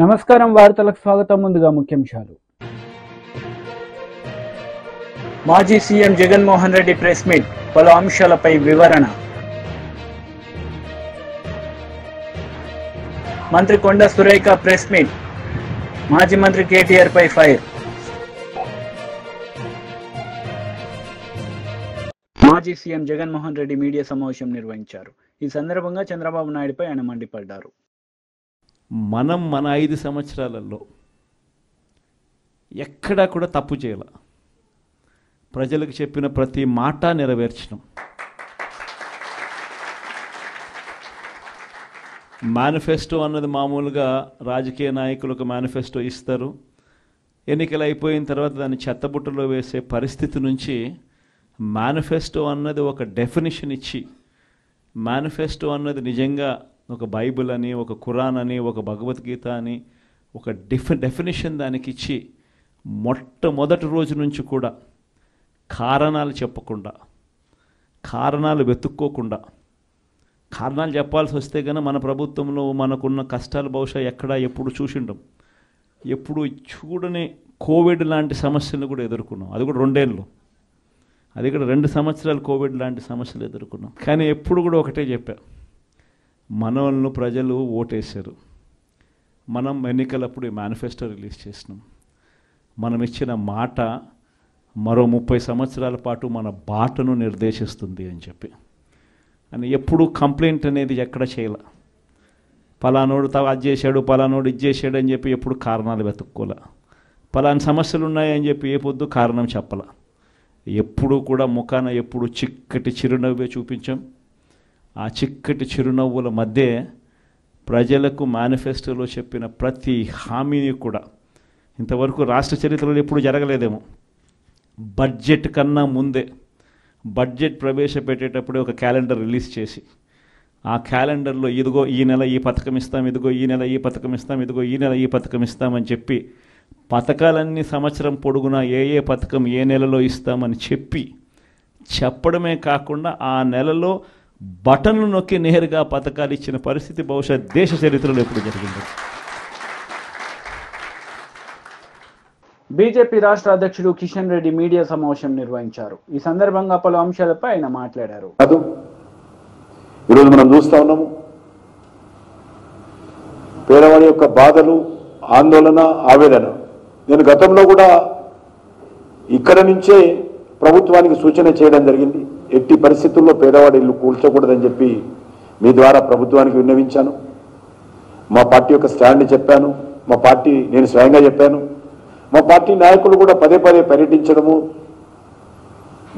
నమస్కారం వార్తలకు స్వాగతం. ముందుగా ముఖ్యాంశాలు. మాజీ CM Jaganmohan Reddy press meet, పలు అంశాలపై వివరణ. మంత్రి కొండ సురేఖ ప్రెస్ మీట్, మాజీ మంత్రి కేటీఆర్ పై ఫైర్. మాజీ సీఎం జగన్మోహన్ రెడ్డి మీడియా సమావేశం నిర్వహించారు. ఈ సందర్భంగా చంద్రబాబు నాయుడుపై ఆయన మండిపడ్డారు. మన 5 సంవత్సరాలలో ఎక్కడా కూడా తప్పు చేయాల, ప్రజలకు చెప్పిన ప్రతి మాట నెరవేర్చడం. మేనిఫెస్టో అన్నది మామూలుగా రాజకీయ నాయకులు ఒక మేనిఫెస్టో ఇస్తారు, ఎన్నికలు అయిపోయిన తర్వాత దాన్ని చెత్తబుట్టలో వేసే పరిస్థితి నుంచి మేనిఫెస్టో అన్నది ఒక డెఫినిషన్ ఇచ్చి, మేనిఫెస్టో అన్నది నిజంగా ఒక బైబిల్ అని, ఒక ఖురాన్ అని, ఒక భగవద్గీత అని ఒక డెఫినిషన్ దానికి ఇచ్చి, మొట్టమొదటి రోజు నుంచి కూడా కారణాలు చెప్పకుండా, కారణాలు వెతుక్కోకుండా, కారణాలు చెప్పాల్సి వస్తే కనుక మన ప్రభుత్వంలో మనకున్న కష్టాలు బహుశా ఎక్కడా ఎప్పుడు చూసిండం. ఎప్పుడు చూడని కోవిడ్ లాంటి సమస్యలను కూడా ఎదుర్కొన్నాం. అది కూడా 2 ఏళ్ళు, అది కూడా 2 సంవత్సరాలు కోవిడ్ లాంటి సమస్యలు ఎదుర్కొన్నాం. కానీ ఎప్పుడు కూడా ఒకటే చెప్పా, మనల్ని ప్రజలు ఓటేశారు, మనం ఎన్నికలప్పుడు మేనిఫెస్టో రిలీజ్ చేసినాం, మనం ఇచ్చిన మాట మరో 30 సంవత్సరాల పాటు మన బాటను నిర్దేశిస్తుంది అని చెప్పి. అని ఎప్పుడు కంప్లైంట్ అనేది ఎక్కడ చేయాల, పలానోడు అది చేశాడు, పలానోడు ఇది చేశాడు అని చెప్పి ఎప్పుడు కారణాలు వెతుక్కోలే, పలానా సమస్యలు ఉన్నాయని చెప్పి ఏ పొద్దు కారణం చెప్పాల. ఎప్పుడు కూడా ముఖాన ఎప్పుడు చిక్కటి చిరునవ్వే చూపించాం. ఆ చిక్కటి చిరునవ్వుల మధ్య ప్రజలకు మేనిఫెస్టోలో చెప్పిన ప్రతి హామీని కూడా ఇంతవరకు రాష్ట్ర చరిత్రలో ఎప్పుడు జరగలేదేమో. బడ్జెట్ కన్నా ముందే, బడ్జెట్ ప్రవేశపెట్టేటప్పుడే ఒక క్యాలెండర్ రిలీజ్ చేసి, ఆ క్యాలెండర్లో ఇదిగో ఈ నెల ఈ పథకం ఇస్తాం, ఇదిగో ఈ నెల ఈ పథకం ఇస్తాం, ఇదిగో ఈ నెల ఈ పథకం ఇస్తామని చెప్పి, పథకాలన్నీ సంవత్సరం పొడుగునా ఏ పథకం ఏ నెలలో ఇస్తామని చెప్పడమే కాకుండా ఆ నెలలో బటన్లు నొక్కి నేరుగా పథకాలు ఇచ్చిన పరిస్థితి బహుశా దేశ చరిత్రలో ఎప్పుడు జరిగింది. బీజేపీ రాష్ట్ర అధ్యక్షుడు కిషన్ రెడ్డి మీడియా సమావేశం నిర్వహించారు. ఈ సందర్భంగా పలు అంశాలపై ఆయన మాట్లాడారు. ఈరోజు మనం చూస్తా ఉన్నాము, పేదవాడి యొక్క బాధలు, ఆందోళన, ఆవేదన. నేను గతంలో కూడా ఇక్కడ నుంచే ప్రభుత్వానికి సూచన చేయడం జరిగింది, ఎట్టి పరిస్థితుల్లో పేదవాడి ఇల్లు కూల్చకూడదని చెప్పి మీ ద్వారా ప్రభుత్వానికి విన్నవించాను. మా పార్టీ యొక్క స్టాండ్ చెప్పాను, మా పార్టీ నేను స్వయంగా చెప్పాను. మా పార్టీ నాయకులు కూడా పదే పర్యటించడము,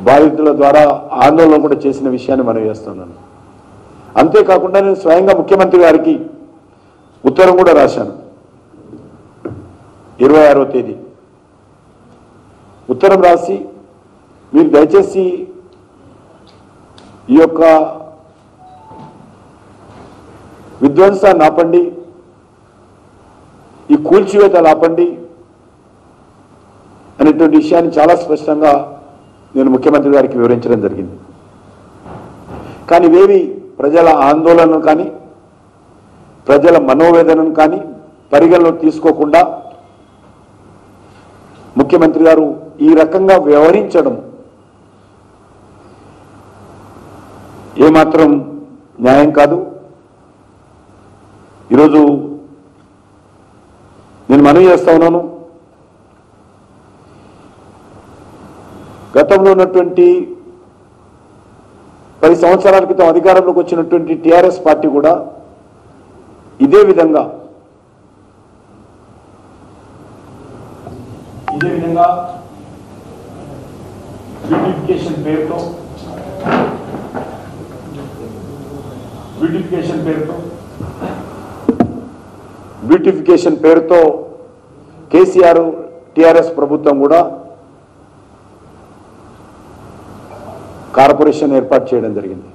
బాధితుల ద్వారా ఆందోళన కూడా చేసిన విషయాన్ని మనం చేస్తున్నాను. అంతేకాకుండా నేను స్వయంగా ముఖ్యమంత్రి గారికి ఉత్తరం కూడా రాశాను. 26వ తేదీ ఉత్తరం రాసి, మీరు దయచేసి ఈ యొక్క విధ్వంసాన్ని ఆపండి, ఈ కూల్చివేతలు ఆపండి అనేటువంటి విషయాన్ని చాలా స్పష్టంగా నేను ముఖ్యమంత్రి గారికి వివరించడం జరిగింది. కానీ ఇవేవి ప్రజల ఆందోళనను కానీ ప్రజల మనోవేదనను కానీ పరిగణలోకి తీసుకోకుండా ముఖ్యమంత్రి గారు ఈ రకంగా వ్యవహరించడం ఏమాత్రం న్యాయం కాదు. ఈరోజు నేను మనవి చేస్తా ఉన్నాను, గతంలో ఉన్నటువంటి 10 సంవత్సరాల క్రితం అధికారంలోకి వచ్చినటువంటి టీఆర్ఎస్ పార్టీ కూడా ఇదే విధంగా బ్యూటిఫికేషన్ పేరుతో కేసీఆర్ టీఆర్ఎస్ ప్రభుత్వం కూడా కార్పొరేషన్ ఏర్పాటు చేయడం జరిగింది.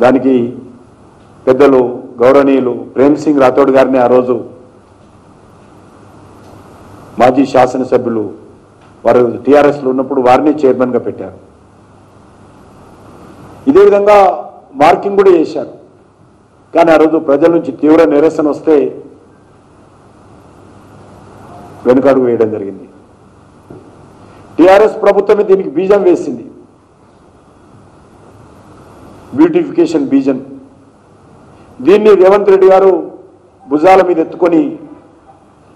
దానికి పెద్దలు గౌరవనీయులు ప్రేమ్ సింగ్ రాథోడ్ గారిని ఆ రోజు మాజీ శాసనసభ్యులు వారు టీఆర్ఎస్లో ఉన్నప్పుడు వారిని చైర్మన్గా పెట్టారు. ఇదే విధంగా మార్కింగ్ కూడా చేశారు. కానీ ఆ రోజు ప్రజల నుంచి తీవ్ర నిరసన వస్తే వెనుకడుగు వేయడం జరిగింది. టీఆర్ఎస్ ప్రభుత్వమే దీనికి బీజం వేసింది, బ్యూటిఫికేషన్ బీజం. దీన్ని రేవంత్ రెడ్డి గారు భుజాల మీద ఎత్తుకొని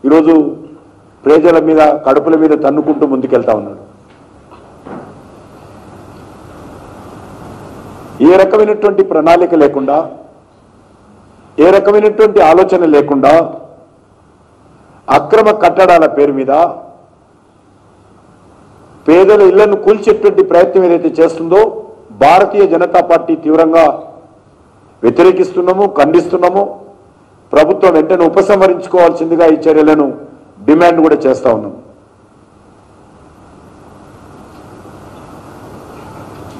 ఈరోజు ప్రజల మీద కడుపుల మీద తన్నుకుంటూ ముందుకెళ్తా ఉన్నాడు. ఏ రకమైనటువంటి ప్రణాళిక లేకుండా, ఏ రకమైనటువంటి ఆలోచన లేకుండా అక్రమ కట్టడాల పేరు మీద పేదల ఇళ్లను కూల్చేటువంటి ప్రయత్నం ఏదైతే చేస్తుందో భారతీయ జనతా పార్టీ తీవ్రంగా వ్యతిరేకిస్తున్నాము, ఖండిస్తున్నాము. ప్రభుత్వం వెంటనే ఉపసంహరించుకోవాల్సిందిగా ఈ చర్యలను డిమాండ్ కూడా చేస్తా ఉన్నాము.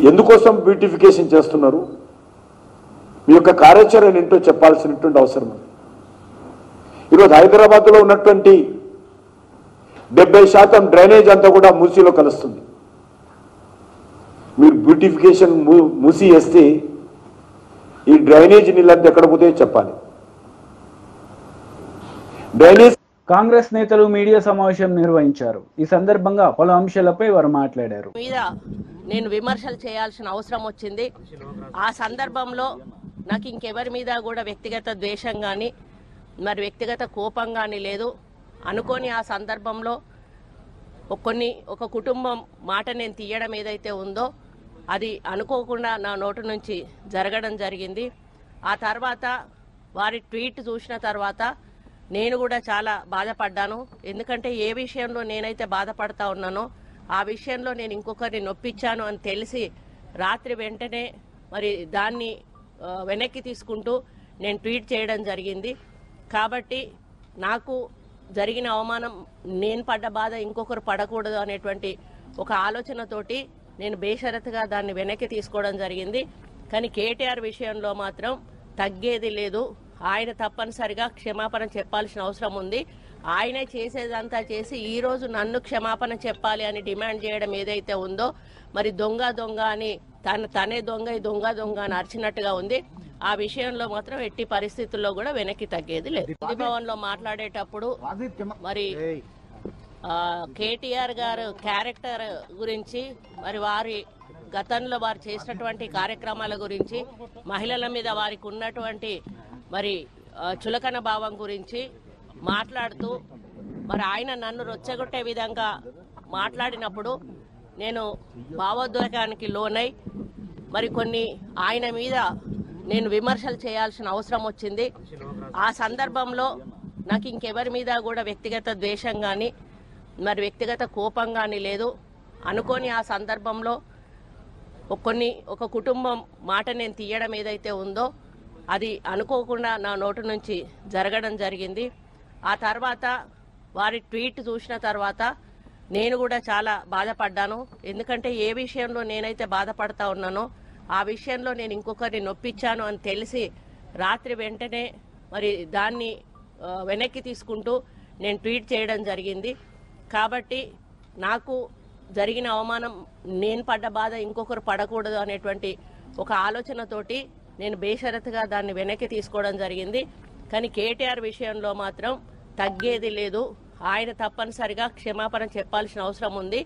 ఎందుకోసం బ్యూటిఫికేషన్ చేస్తున్నారు? మీ యొక్క కార్యాచరణ ఏంటో చెప్పాల్సినటువంటి అవసరం ఉంది. ఈరోజు హైదరాబాద్లో ఉన్నటువంటి 70% డ్రైనేజ్ అంతా కూడా మూసీలో కలుస్తుంది. మీరు బ్యూటిఫికేషన్ మూసీ వేస్తే ఈ డ్రైనేజ్ నీళ్ళంతా ఎక్కడ పోతే చెప్పాలి. డ్రైనేజ్ కాంగ్రెస్ నేతలు మీడియా సమావేశం నిర్వహించారు. ఈ సందర్భంగా పలు అంశాలపై వారు మాట్లాడారు. మీద నేను విమర్శలు చేయాల్సిన అవసరం వచ్చింది. ఆ సందర్భంలో నాకు ఇంకెవరి మీద కూడా వ్యక్తిగత ద్వేషం కానీ మరి వ్యక్తిగత కోపం కానీ లేదు. అనుకోని ఆ సందర్భంలో ఒక కుటుంబం మాట నేను తీయడం ఏదైతే ఉందో అది అనుకోకుండా నా నోటి నుంచి జరగడం జరిగింది. ఆ తర్వాత వారి ట్వీట్ చూసిన తర్వాత నేను కూడా చాలా బాధపడ్డాను. ఎందుకంటే ఏ విషయంలో నేనైతే బాధపడతా ఉన్నానో ఆ విషయంలో నేను ఇంకొకరిని నొప్పించాను అని తెలిసి రాత్రి వెంటనే మరి దాన్ని వెనక్కి తీసుకుంటూ నేను ట్వీట్ చేయడం జరిగింది. కాబట్టి నాకు జరిగిన అవమానం, నేను పడ్డ బాధ ఇంకొకరు పడకూడదు అనేటువంటి ఒక ఆలోచనతోటి నేను బేషరతుగా దాన్ని వెనక్కి తీసుకోవడం జరిగింది. కానీ కేటీఆర్ విషయంలో మాత్రం తగ్గేది లేదు. ఆయన తప్పనిసరిగా క్షమాపణ చెప్పాల్సిన అవసరం ఉంది. ఆయనే చేసేదంతా చేసి ఈరోజు నన్ను క్షమాపణ చెప్పాలి అని డిమాండ్ చేయడం ఏదైతే ఉందో మరి దొంగ అని తనే దొంగ అని అరిచినట్టుగా ఉంది. ఆ విషయంలో మాత్రం ఎట్టి పరిస్థితుల్లో కూడా వెనక్కి తగ్గేది లేదు. భవన్ లో మాట్లాడేటప్పుడు మరి కేటీఆర్ గారు క్యారెక్టర్ గురించి, మరి వారి గతంలో వారు చేసినటువంటి కార్యక్రమాల గురించి, మహిళల మీద వారికి ఉన్నటువంటి మరి చులకన భావం గురించి మాట్లాడుతూ మరి ఆయన నన్ను రొచ్చగొట్టే విధంగా మాట్లాడినప్పుడు నేను భావోద్వేగానికి లోనై మరి కొన్ని ఆయన మీద నేను విమర్శలు చేయాల్సిన అవసరం వచ్చింది. ఆ సందర్భంలో నాకు ఇంకెవరి మీద కూడా వ్యక్తిగత ద్వేషం కానీ మరి వ్యక్తిగత కోపం కానీ లేదు. అనుకోని ఆ సందర్భంలో ఒక కుటుంబం మాట నేను తీయడం ఏదైతే ఉందో అది అనుకోకుండా నా నోటి నుంచి జరగడం జరిగింది. ఆ తర్వాత వారి ట్వీట్ చూసిన తర్వాత నేను కూడా చాలా బాధపడ్డాను. ఎందుకంటే ఏ విషయంలో నేనైతే బాధపడతా ఉన్నానో ఆ విషయంలో నేను ఇంకొకరిని నొప్పించాను అని తెలిసి రాత్రి వెంటనే మరి దాన్ని వెనక్కి తీసుకుంటూ నేను ట్వీట్ చేయడం జరిగింది. కాబట్టి నాకు జరిగిన అవమానం, నేను పడ్డ బాధ ఇంకొకరు పడకూడదు అనేటువంటి ఒక ఆలోచనతోటి నేను బేషరతుగా దాన్ని వెనక్కి తీసుకోవడం జరిగింది. కానీ కేటీఆర్ విషయంలో మాత్రం తగ్గేది లేదు. ఆయన తప్పనిసరిగా క్షమాపణ చెప్పాల్సిన అవసరం ఉంది.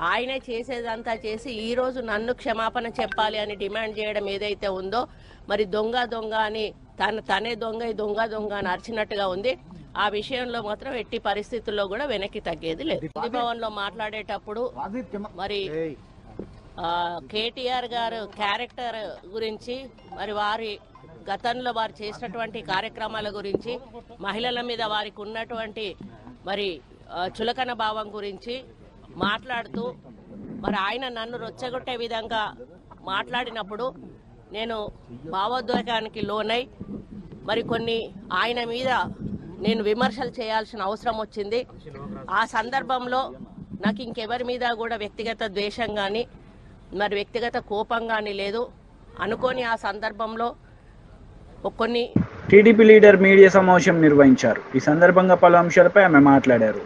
ఆయనే చేసేదంతా చేసి ఈరోజు నన్ను క్షమాపణ చెప్పాలి అని డిమాండ్ చేయడం ఏదైతే ఉందో మరి దొంగ అని తనే దొంగ అని అరిచినట్టుగా ఉంది. ఆ విషయంలో మాత్రం ఎట్టి పరిస్థితుల్లో కూడా వెనక్కి తగ్గేది లేదు. భవన్ లో మాట్లాడేటప్పుడు మరి కేటీఆర్ గారు క్యారెక్టర్ గురించి, మరి వారి గతంలో వారు చేసినటువంటి కార్యక్రమాల గురించి, మహిళల మీద వారికి ఉన్నటువంటి మరి చులకన భావం గురించి మాట్లాడుతూ మరి ఆయన నన్ను రొచ్చగొట్టే విధంగా మాట్లాడినప్పుడు నేను భావోద్వేగానికి లోనై మరి కొన్ని ఆయన మీద నేను విమర్శలు చేయాల్సిన అవసరం వచ్చింది. ఆ సందర్భంలో నాకు ఇంకెవరి మీద కూడా వ్యక్తిగత ద్వేషం కానీ మరి వ్యక్తిగత కోపం కానీ లేదు. అనుకోని ఆ సందర్భంలో టీడీపీ లీడర్ మీడియా సమావేశం నిర్వహించారు. ఈ సందర్భంగా పలు అంశాలపై ఆమె మాట్లాడారు.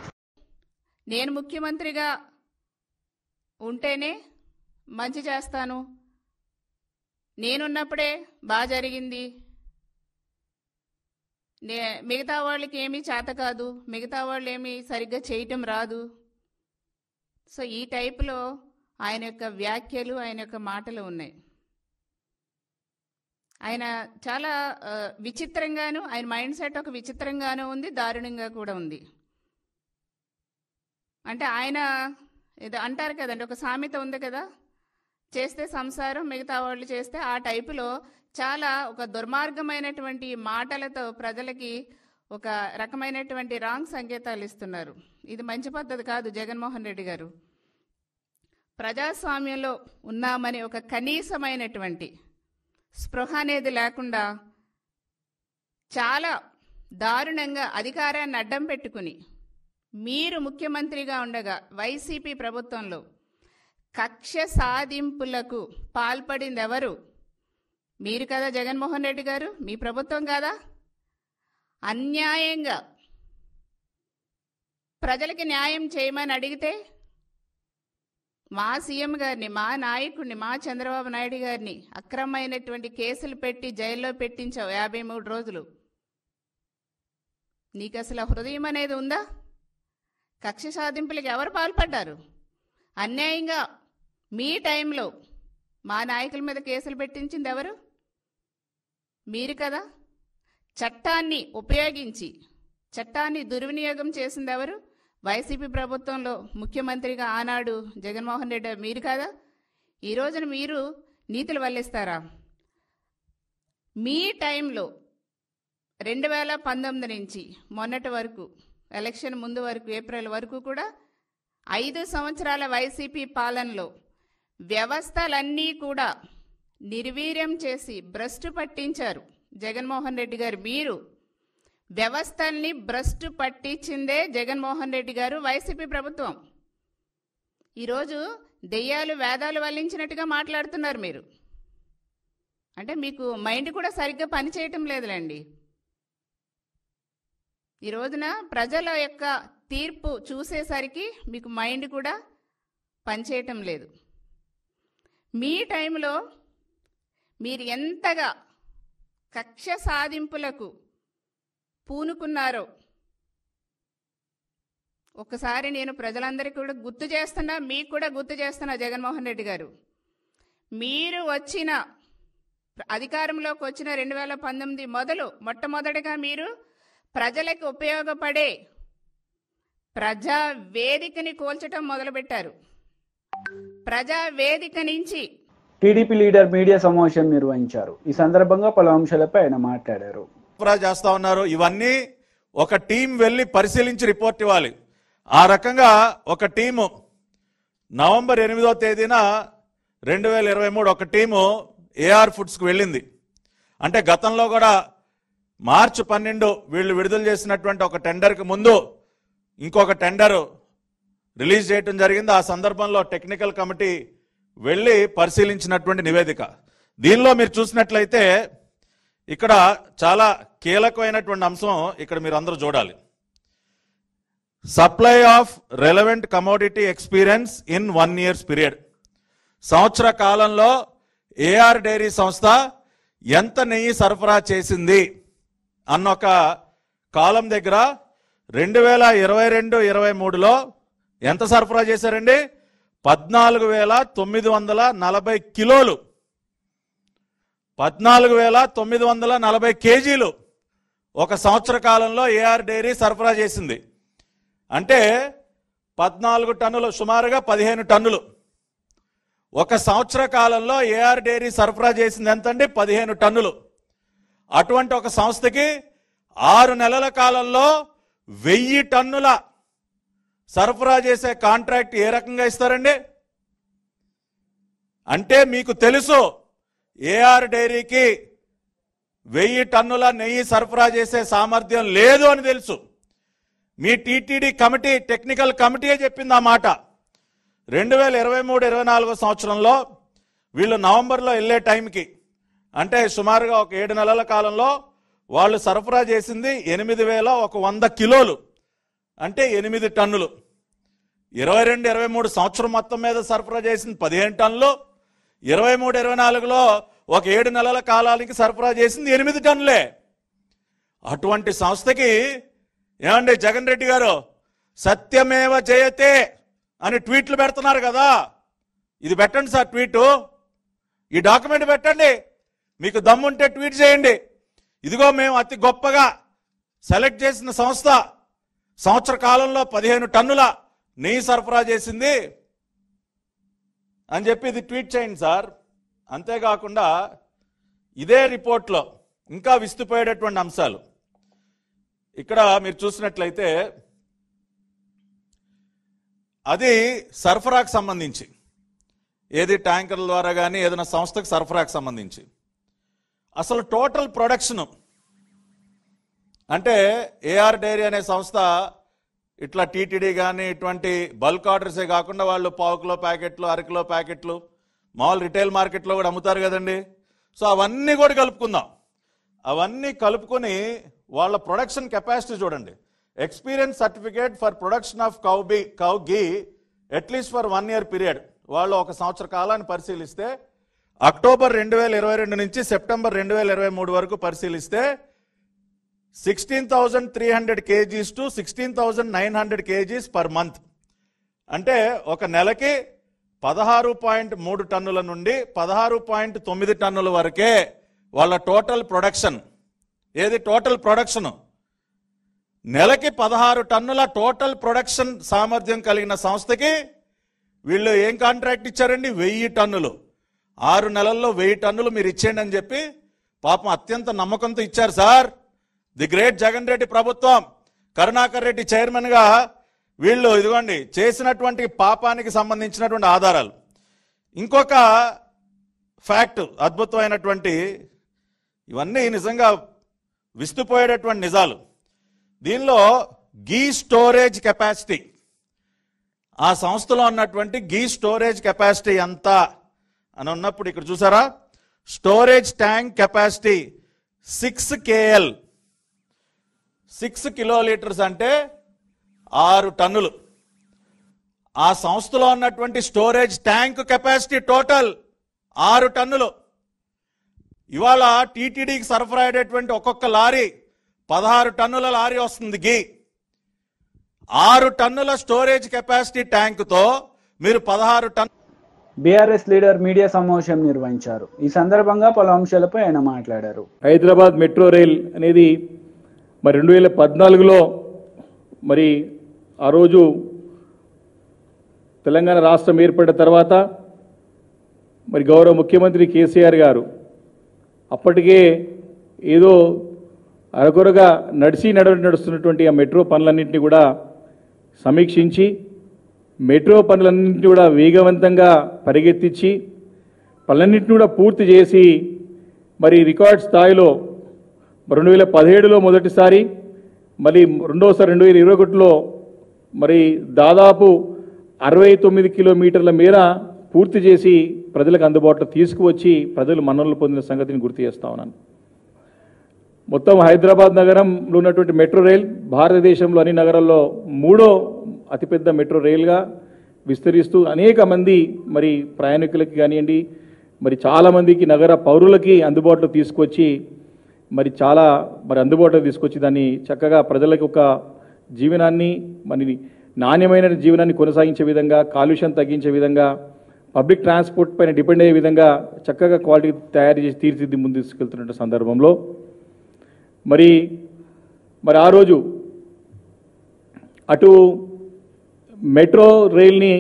నేను ముఖ్యమంత్రిగా ఉంటేనే మంచి చేస్తాను, నేనున్నప్పుడే బాగా జరిగింది, మిగతా వాళ్ళకి ఏమీ చేత కాదు, మిగతా వాళ్ళు ఏమీ సరిగ్గా చేయటం రాదు. సో ఈ టైపులో ఆయన యొక్క వ్యాఖ్యలు, ఆయన యొక్క మాటలు ఉన్నాయి. ఆయన చాలా విచిత్రంగాను, ఆయన మైండ్ సెట్ ఒక విచిత్రంగానూ ఉంది, దారుణంగా కూడా ఉంది. అంటే ఆయన ఇది అంటారు కదండి, ఒక సామెత ఉంది కదా, చేస్తే సంసారం మిగతా వాళ్ళు చేస్తే, ఆ టైపులో చాలా ఒక దుర్మార్గమైనటువంటి మాటలతో ప్రజలకి ఒక రకమైనటువంటి రాంగ్ సంకేతాలు ఇస్తున్నారు. ఇది మంచి పద్ధతి కాదు. జగన్మోహన్ రెడ్డి గారు ప్రజాస్వామ్యంలో ఉన్నామని ఒక కనీసమైనటువంటి స్పృహ అనేది లేకుండా చాలా దారుణంగా అధికారాన్ని అడ్డం పెట్టుకుని మీరు ముఖ్యమంత్రిగా ఉండగా వైసీపీ ప్రభుత్వంలో కక్ష సాధింపులకు పాల్పడింది ఎవరు? మీరు కదా జగన్మోహన్ రెడ్డి గారు, మీ ప్రభుత్వం కాదా? అన్యాయంగా ప్రజలకి న్యాయం చేయమని అడిగితే మా సీఎం గారిని, మా నాయకుడిని, మా చంద్రబాబు నాయుడు గారిని అక్రమమైనటువంటి కేసులు పెట్టి జైల్లో పెట్టించావు 53 రోజులు. నీకు అసలు హృదయం అనేది ఉందా? కక్ష సాధింపులకు ఎవరు పాల్పడ్డారు? అన్యాయంగా మీ టైంలో మా నాయకుల మీద కేసులు పెట్టించింది ఎవరు? మీరు కదా. చట్టాన్ని ఉపయోగించి చట్టాన్ని దుర్వినియోగం చేసింది ఎవరు? వైసీపీ ప్రభుత్వంలో ముఖ్యమంత్రిగా ఆనాడు జగన్మోహన్ రెడ్డి మీరు కదా. ఈ రోజున మీరు నీతులు వల్లిస్తారా? మీ టైంలో 2019 నుంచి మొన్నటి వరకు, ఎలక్షన్ ముందు వరకు, ఏప్రిల్ వరకు కూడా 5 సంవత్సరాల వైసీపీ పాలనలో వ్యవస్థలన్నీ కూడా నిర్వీర్యం చేసి భ్రష్టు పట్టించారు జగన్మోహన్ రెడ్డి గారు. మీరు వ్యవస్థల్ని భ్రష్టు పట్టించిందే జగన్మోహన్ రెడ్డి గారు, వైసీపీ ప్రభుత్వం. ఈరోజు దెయ్యాలు వేదాలు వల్లించినట్టుగా మాట్లాడుతున్నారు మీరు. అంటే మీకు మైండ్ కూడా సరిగ్గా పనిచేయటం లేదులేండి. ఈ రోజున ప్రజల యొక్క తీర్పు చూసేసరికి మీకు మైండ్ కూడా పనిచేయటం లేదు. మీ టైంలో మీరు ఎంతగా కక్ష సాధింపులకు పూనుకున్నారో ఒకసారి నేను ప్రజలందరికీ కూడా గుర్తు చేస్తున్నా, మీకు కూడా గుర్తు చేస్తున్నా. జగన్మోహన్ రెడ్డి గారు, మీరు వచ్చిన అధికారంలోకి వచ్చిన 2019 మొట్టమొదటిగా మీరు ప్రజలకు ఉపయోగపడే ప్రజా వేదికని కూల్చడం మొదలుపెట్టారు. ప్రజా వేదిక నుంచి టీడీపీ లీడర్ మీడియా సమావేశం నిర్వహించారు. ఈ సందర్భంగా పలు అంశాలపై ఆయన మాట్లాడారు. చేస్తా ఉన్నారు. ఇవన్నీ ఒక టీం వెళ్ళి పరిశీలించి రిపోర్ట్ ఇవ్వాలి. ఆ రకంగా ఒక టీము నవంబర్ 8వ తేదీన 2023 ఒక టీము ఏఆర్ ఫుడ్స్కి వెళ్ళింది. అంటే గతంలో కూడా మార్చి 12 వీళ్ళు విడుదల చేసినటువంటి ఒక టెండర్కి ముందు ఇంకొక టెండర్ రిలీజ్ చేయడం జరిగింది. ఆ సందర్భంలో టెక్నికల్ కమిటీ వెళ్ళి పరిశీలించినటువంటి నివేదిక. దీనిలో మీరు చూసినట్లయితే ఇక్కడ చాలా కీలకమైనటువంటి అంశం ఇక్కడ మీరు అందరూ చూడాలి. Supply of relevant commodity experience in 1 year period. సంవత్సర కాలంలో ఏఆర్ డైరీ సంస్థ ఎంత నెయ్యి సరఫరా చేసింది అన్న ఒక కాలం దగ్గర 2022-23లో ఎంత సరఫరా చేశారండి? 14,940 కిలోలు, 14,940 కేజీలు ఒక సంవత్సర కాలంలో ఏఆర్ డైరీ సరఫరా చేసింది. అంటే 14 టన్నులు, సుమారుగా 15 టన్నులు. ఒక సంవత్సర కాలంలో ఏఆర్ డైరీ సరఫరా చేసింది ఎంతండి? 15 టన్నులు. అటువంటి ఒక సంస్థకి 6 నెలల కాలంలో 1000 టన్నుల సరఫరా చేసే కాంట్రాక్ట్ ఏ రకంగా ఇస్తారండి? అంటే మీకు తెలుసు ఏఆర్ డైరీకి 1000 టన్నుల నెయ్యి సరఫరా చేసే సామర్థ్యం లేదు అని తెలుసు. మీ టీటీడీ కమిటీ, టెక్నికల్ కమిటీయే చెప్పింది ఆ మాట. 2023-24 సంవత్సరంలో వీళ్ళు నవంబర్లో వెళ్ళే టైంకి, అంటే సుమారుగా ఒక 7 నెలల కాలంలో వాళ్ళు సరఫరా చేసింది 8,100 కిలోలు, అంటే 8 టన్నులు. 22-23 సంవత్సరం మొత్తం మీద సరఫరా చేసింది 15 టన్నులు. 23-24లో ఒక 7 నెలల కాలానికి సరఫరా చేసింది 8 టన్నులే. అటువంటి సంస్థకి ఏమండి జగన్ రెడ్డి గారు సత్యమేవ జయతే అని ట్వీట్లు పెడుతున్నారు కదా, ఇది పెట్టండి సార్ ట్వీటు, ఈ డాక్యుమెంట్ పెట్టండి, మీకు దమ్ముంటే ట్వీట్ చేయండి. ఇదిగో మేము అతి గొప్పగా సెలెక్ట్ చేసిన సంస్థ సంవత్సర కాలంలో 15 టన్నుల నెయ్యి సరఫరా చేసింది అని చెప్పి ఇది ట్వీట్ చేయండి సార్. అంతేకాకుండా ఇదే రిపోర్ట్లో ఇంకా విస్తుపోయేటటువంటి అంశాలు ఇక్కడ మీరు చూసినట్లయితే అది సరఫరాకు సంబంధించి, ఏది ట్యాంకర్ల ద్వారా కానీ ఏదైనా సంస్థకు సరఫరాకు సంబంధించి అసలు టోటల్ ప్రొడక్షన్ అంటే ఏఆర్ డైరీ అనే సంస్థ ఇట్లా టీటీడీ కానీ ఇటువంటి బల్క్ ఆర్డర్సే కాకుండా వాళ్ళు 1/4 కిలో ప్యాకెట్లు, 1/2 కిలో ప్యాకెట్లు మామూలు రిటైల్ మార్కెట్లో కూడా అమ్ముతారు కదండి. సో అవన్నీ కూడా కలుపుకుందాం. అవన్నీ కలుపుకొని వాళ్ళ ప్రొడక్షన్ కెపాసిటీ చూడండి. Experience certificate for production of cow ghee at least for 1 year period. వాళ్ళు 1 సంవత్సర కాలాన్ని పరిశీలిస్తే అక్టోబర్ 2022 నుంచి సెప్టెంబర్ 2023 వరకు పరిశీలిస్తే 16,300 kgs to 16,900 kgs per month. అంటే ఒక నెలకి 16.3 టన్నుల నుండి 16.9 టన్నుల వరకే వాళ్ళ టోటల్ ప్రొడక్షన్. ఏది టోటల్ ప్రొడక్షన్? నెలకి 16 టన్నుల టోటల్ ప్రొడక్షన్ సామర్థ్యం కలిగిన సంస్థకి వీళ్ళు ఏం కాంట్రాక్ట్ ఇచ్చారండి? 1000 టన్నులు. 6 నెలల్లో 1000 టన్నులు మీరు ఇచ్చేయండి అని చెప్పి పాపం అత్యంత నమ్మకంతో ఇచ్చారు sir. The great Jagan Reddy ప్రభుత్వం, కరుణాకర్ రెడ్డి చైర్మన్గా వీళ్ళు ఇదిగోండి చేసినటువంటి పాపానికి సంబంధించినటువంటి ఆధారాలు. ఇంకొక ఫ్యాక్ట్ అద్భుతమైనటువంటి, ఇవన్నీ నిజంగా విస్తుపోయేటటువంటి నిజాలు. దీనిలో గీ స్టోరేజ్ కెపాసిటీ, ఆ సంస్థలో ఉన్నటువంటి గీ స్టోరేజ్ కెపాసిటీ ఎంత అని ఉన్నప్పుడు ఇక్కడ చూసారా, storage tank capacity 6 KL, 6 kilolitres అంటే 6 టన్నులు. ఆ సంస్థలో ఉన్నటువంటి స్టోరేజ్ ట్యాంక్ కెపాసిటీ టోటల్ 6 టన్నులు. ఇవాళ టీటీడీకి సరఫరా అయ్యేటువంటి ఒక్కొక్క లారీ 16 టన్నుల లారీ వస్తుంది గీ. 6 టన్నుల స్టోరేజ్ కెపాసిటీ ట్యాంకుతో మీరు 16 టన్నులు. బీఆర్ఎస్ లీడర్ మీడియా సమావేశం నిర్వహించారు. ఈ సందర్భంగా పలు అంశాలపై ఆయన మాట్లాడారు. హైదరాబాద్ మెట్రో రైల్ అనేది మరి 2014లో మరి ఆ రోజు తెలంగాణ రాష్ట్రం ఏర్పడిన తర్వాత మరి గౌరవ ముఖ్యమంత్రి కేసీఆర్ గారు అప్పటికే ఏదో అరకొరగా నడుస్తున్నటువంటి ఆ మెట్రో పనులన్నింటినీ కూడా సమీక్షించి మెట్రో పనులన్నింటినీ కూడా వేగవంతంగా పరిగెత్తించి పనులన్నింటినీ కూడా పూర్తి చేసి మరి రికార్డ్ స్థాయిలో 2017లో మొదటిసారి, మరి రెండోసారి 2021లో మరి దాదాపు 69 కిలోమీటర్ల మేర పూర్తి చేసి ప్రజలకు అందుబాటులో తీసుకువచ్చి ప్రజలు మన్ననలు పొందిన సంగతిని గుర్తు చేస్తా ఉన్నాను. మొత్తం హైదరాబాద్ నగరంలో ఉన్నటువంటి మెట్రో రైల్ భారతదేశంలో అన్ని నగరాల్లో 3వ అతిపెద్ద మెట్రో రైల్గా విస్తరిస్తూ అనేక మంది మరి ప్రయాణికులకి కానివ్వండి, మరి చాలామందికి నగర పౌరులకి అందుబాటులో తీసుకొచ్చి మరి చాలా అందుబాటులో తీసుకొచ్చి దాన్ని చక్కగా ప్రజలకు ఒక జీవనాన్ని, మరి నాణ్యమైన జీవనాన్ని కొనసాగించే విధంగా, కాలుష్యం తగ్గించే విధంగా, పబ్లిక్ ట్రాన్స్పోర్ట్ పైన డిపెండ్ అయ్యే విధంగా చక్కగా క్వాలిటీ తయారు చేసి తీర్చిదిద్ది ముందు తీసుకెళ్తున్న సందర్భంలో మరి ఆ రోజు అటు మెట్రో రైల్ని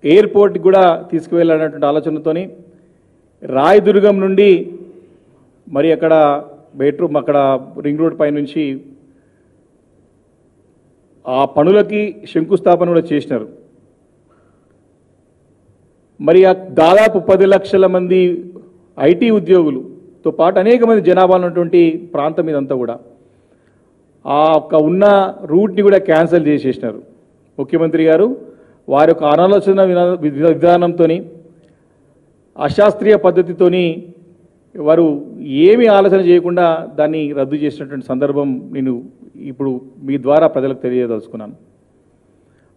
ఎయిర్పోర్ట్కి కూడా తీసుకువెళ్ళాలన్నటువంటి ఆలోచనతోని రాయదుర్గం నుండి మరి అక్కడ అక్కడ రింగ్ రోడ్ పై నుంచి ఆ పనులకి శంకుస్థాపన కూడా చేసినారు. మరి దాదాపు 10 లక్షల మంది ఐటీ ఉద్యోగులతో పాటు అనేక మంది జనాభా ఉన్నటువంటి ప్రాంతం ఇదంతా కూడా ఆ ఒక్క ఉన్న రూట్ని కూడా క్యాన్సిల్ చేసేసినారు. ముఖ్యమంత్రి గారు వారి యొక్క అనాలోచన విధానంతో, అశాస్త్రీయ పద్ధతితోని వారు ఏమీ ఆలోచన చేయకుండా దాన్ని రద్దు చేసినటువంటి సందర్భం నేను ఇప్పుడు మీ ద్వారా ప్రజలకు తెలియదలుచుకున్నాను.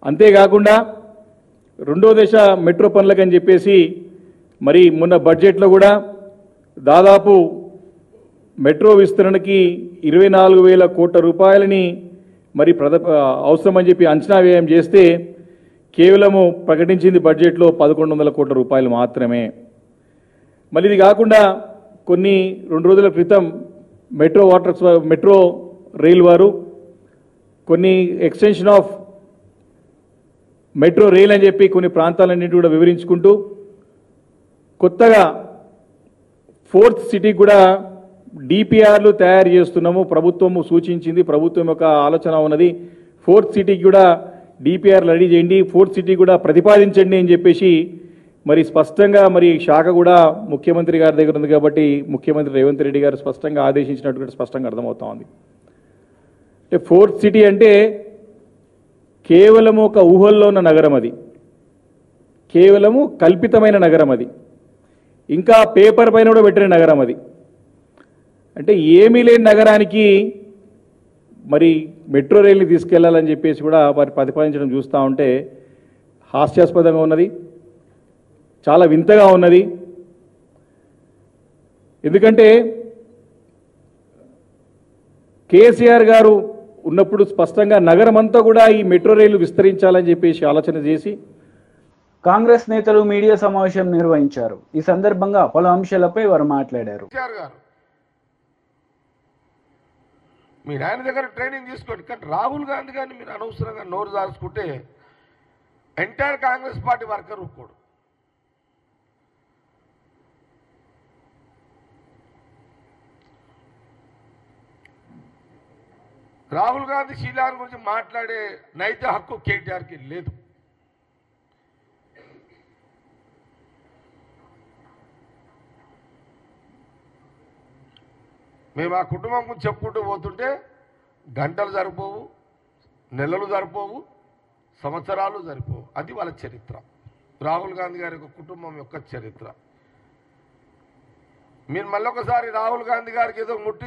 అంతేకాకుండా రెండో దశ మెట్రో పనులకని చెప్పేసి మరి మొన్న బడ్జెట్లో కూడా దాదాపు మెట్రో విస్తరణకి 24,000 కోట్ల రూపాయలని మరి అవసరమని చెప్పి అంచనా వ్యయం చేస్తే కేవలము ప్రకటించింది బడ్జెట్లో 1,100 కోట్ల రూపాయలు మాత్రమే. మళ్ళీ ఇది కాకుండా కొన్ని 2 రోజుల క్రితం మెట్రో రైల్ వారు కొన్ని ఎక్స్టెన్షన్ ఆఫ్ మెట్రో రైల్ అని చెప్పి కొన్ని ప్రాంతాలన్నింటి కూడా వివరించుకుంటూ కొత్తగా 4th సిటీ కూడా డిపిఆర్లు తయారు చేస్తున్నాము. ప్రభుత్వము సూచించింది, ప్రభుత్వం యొక్క ఆలోచన ఉన్నది. 4th సిటీకి కూడా డిపిఆర్ రెడీ చేయండి, 4th సిటీ కూడా ప్రతిపాదించండి అని చెప్పేసి మరి స్పష్టంగా మరి శాఖ కూడా ముఖ్యమంత్రి గారి దగ్గర ఉంది కాబట్టి ముఖ్యమంత్రి రేవంత్ రెడ్డి గారు స్పష్టంగా ఆదేశించినట్టు స్పష్టంగా అర్థమవుతా ఉంది. అంటే 4th సిటీ అంటే కేవలము ఒక ఊహల్లో ఉన్న నగరం, అది కేవలము కల్పితమైన నగరం, అది ఇంకా పేపర్ పైన కూడా పెట్టిన నగరం. అది అంటే ఏమీ లేని నగరానికి మరి మెట్రో రైల్ని తీసుకెళ్లాలని చెప్పేసి కూడా వారి ప్రతిపాదించడం చూస్తూ ఉంటే హాస్యాస్పదంగా ఉన్నది, చాలా వింతగా ఉన్నది. ఎందుకంటే కేసీఆర్ గారు ఉన్నప్పుడు స్పష్టంగా నగరమంతా కూడా ఈ మెట్రో రైలు విస్తరించాలని చెప్పేసి ఆలోచన చేసి కాంగ్రెస్ నేతలు మీడియా సమావేశం నిర్వహించారు. ఈ సందర్భంగా పలు అంశాలపై వారు మాట్లాడారు. మీరు ఆయన దగ్గర ట్రైనింగ్ తీసుకోండి, కానీ రాహుల్ గాంధీ గారిని మీరు అనవసరంగా నోరు దాచుకుంటే ఎంటైర్ కాంగ్రెస్ పార్టీ వర్కర్ ఒప్పుకోడు. రాహుల్ గాంధీ శీలాన్ గురించి మాట్లాడే నైతిక హక్కు కేటీఆర్కి లేదు. మేము ఆ కుటుంబం గురించి చెప్పుకుంటూ పోతుంటే గంటలు సరిపోవు, నెలలు సరిపోవు, సంవత్సరాలు సరిపోవు. అది వాళ్ళ చరిత్ర, రాహుల్ గాంధీ గారి యొక్క కుటుంబం యొక్క చరిత్ర. మీరు మళ్ళొకసారి రాహుల్ గాంధీ గారికి ఏదో ముట్ట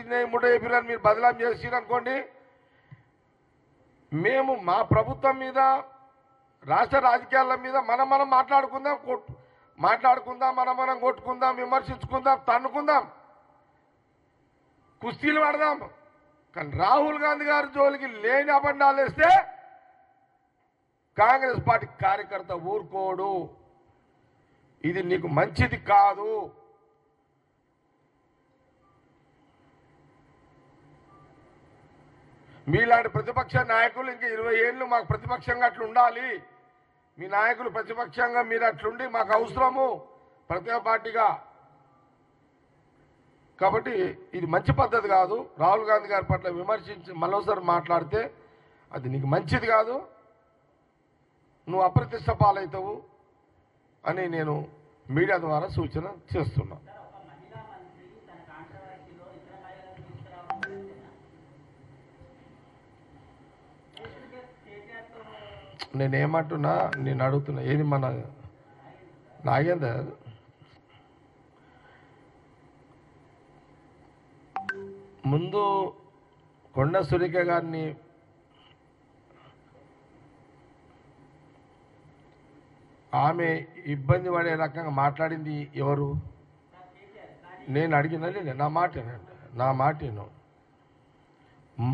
చెప్పిరని మీరు బదలాం చేసిరనుకోండి, మేము మా ప్రభుత్వం మీద, రాష్ట్ర రాజకీయాల మీద మనం మాట్లాడుకుందాం, మనం కొట్టుకుందాం, విమర్శించుకుందాం, తన్నుకుందాం, కుస్తీలు పడదాం. కానీ రాహుల్ గాంధీ గారి జోలికి లేని అబండాలు వేస్తే కాంగ్రెస్ పార్టీ కార్యకర్త ఊరుకోడు. ఇది నీకు మంచిది కాదు. మీలాంటి ప్రతిపక్ష నాయకులు ఇంకా 20 ఏళ్ళు మాకు ప్రతిపక్షంగా అట్లా ఉండాలి. మీ నాయకులు ప్రతిపక్షంగా మీరు అట్లుండి మాకు అవసరము ప్రతిపక్ష పార్టీగా. కాబట్టి ఇది మంచి పద్ధతి కాదు. రాహుల్ గాంధీ గారి పట్ల విమర్శించి మరోసారి మాట్లాడితే అది నీకు మంచిది కాదు, నువ్వు అప్రతిష్ట పాలవుతావు అని నేను మీడియా ద్వారా సూచన చేస్తున్నా. నేనేమంటున్నా, నేను అడుగుతున్నా, ఏది మన నాగేంద్ర ముందు కొండ సురేఖ గారిని ఆమె ఇబ్బంది పడే రకంగా మాట్లాడింది ఎవరు? నేను అడిగినది నా మాటను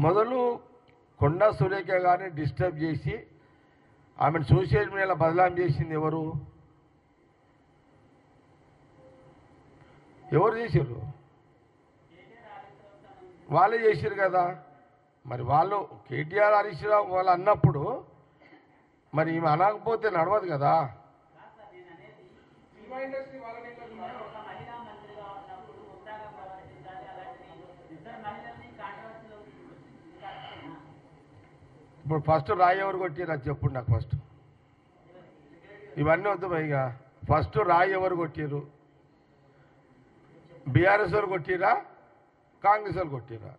మొదలు కొండ సురేఖ గారిని డిస్టర్బ్ చేసి ఆమెను సోషల్ మీడియాలో బదలాం చేసింది ఎవరు చేశారు? వాళ్ళే చేశారు కదా. మరి వాళ్ళు కేటీఆర్ హరీష్ రావు వాళ్ళు అన్నప్పుడు మరి ఈమె అనకపోతే నడవదు కదా. ఇప్పుడు ఫస్ట్ రాయి ఎవరు కొట్టిరు అది చెప్పు నాకు. ఫస్ట్ ఇవన్నీ వద్దు పైగా. ఫస్ట్ రాయి ఎవరు కొట్టిరు? బీఆర్ఎస్ వారు కొట్టిరా, కాంగ్రెస్ వాళ్ళు కొట్టిరా?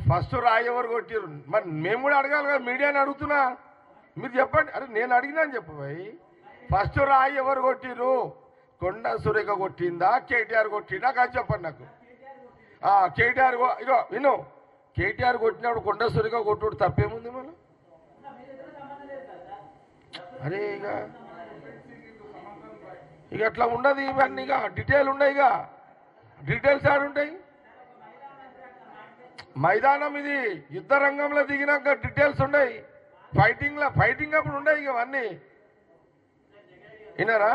ఫస్ట్ రాయి ఎవరు కొట్టిరు? మరి మేము కూడా అడగాలి కదా, మీడియాని అడుగుతున్నా, మీరు చెప్పండి. అరే నేను అడిగినా అని చెప్పు భయ్. ఫస్ట్ రాయి ఎవరు కొట్టిరు? కొండ సురేఖ కొట్టిందా, కేటీఆర్ కొట్టిందా? కాదు చెప్పండి నాకు. కేటీఆర్ ఇగో విను, కేటీఆర్ కొట్టినప్పుడు కొండ సురేఖ కొట్టుడు తప్పేముంది మన? అరే ఇక అట్లా ఉండదు, ఇవన్నీ ఇక డీటెయిల్ ఉన్నాయి. ఇక డీటెయిల్స్ ఆడుంటాయి. మైదానం ఇది యుద్ధ రంగంలో దిగినాక డీటెయిల్స్ ఉన్నాయి. ఫైటింగ్ అప్పుడు ఉన్నాయి ఇవన్నీ. విన్నారా?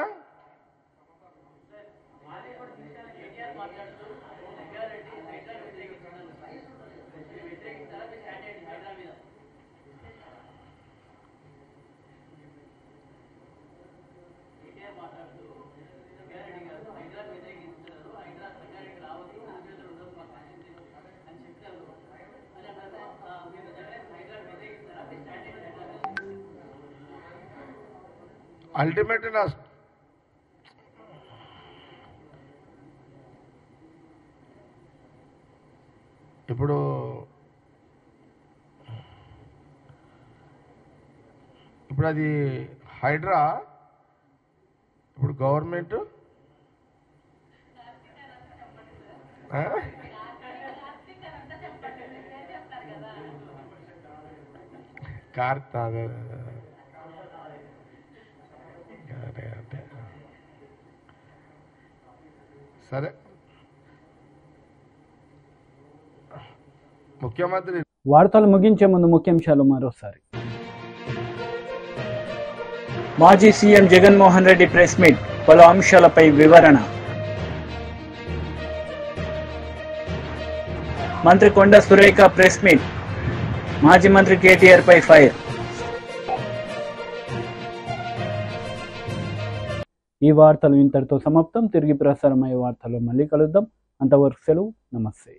అల్టిమేట్ నా ఇప్పుడు అది హైడ్రా, ఇప్పుడు గవర్నమెంట్ సరే ముఖ్యమంత్రి వార్తలు ముగించే ముందు ముఖ్యాంశాలు మరోసారి. మాజీ CM Jaganmohan Reddy press meet, పలు అంశాలపై వివరణ. మంత్రి కొండ సురేఖ ప్రెస్ మీట్, మాజీ మంత్రి కేటీఆర్ పై ఫైర్. ఈ వార్తలు ఇంతటితో సమాప్తం. తిరిగి ప్రసారమయ్యే వార్తలు మళ్ళీ కలుద్దాం. అంతవరకు సెలవు. నమస్తే.